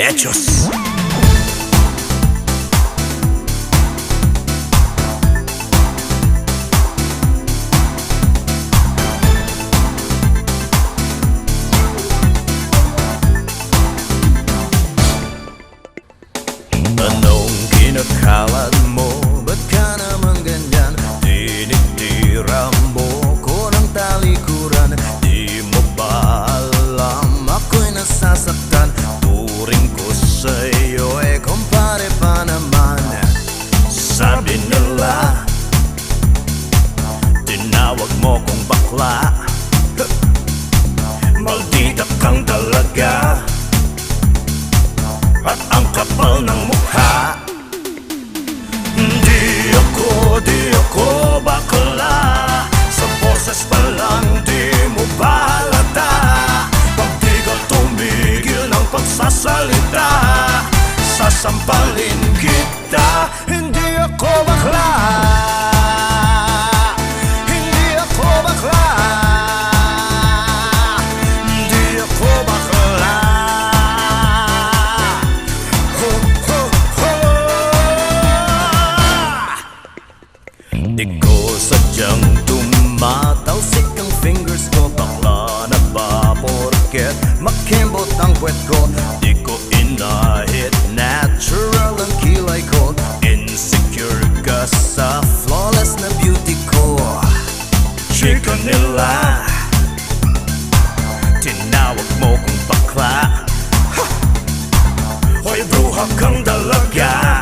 hechos. Anong kinakalat mo? Ba't ka naman ganyan? Tinitira mo ko ng talikuran. Di mo ba alam ako'y nasasaktan? Turing ko sa'yo kumpare pa naman. Sabi nila tinawag mo kong bakla. Maldita kang dalaga at ang kapal ng mukha. Di ako bakla. Sa boses pa lang di mo ba halata? Pag di ka tumigil ng pagsasalita, sasampalin kita. Hindi ako bakla. Hindi ako bakla. Hindi ako bakla. Di ko sadyang tumatalsik ang fingers ko. Bakla na ba porket makembot ang puwet ko? Di ko inahit, natural ang kilay ko. Insecure ka sa flawless na beauty ko. Chika nila tinawag mo kong bakla. Hoy bruha kang dalaga.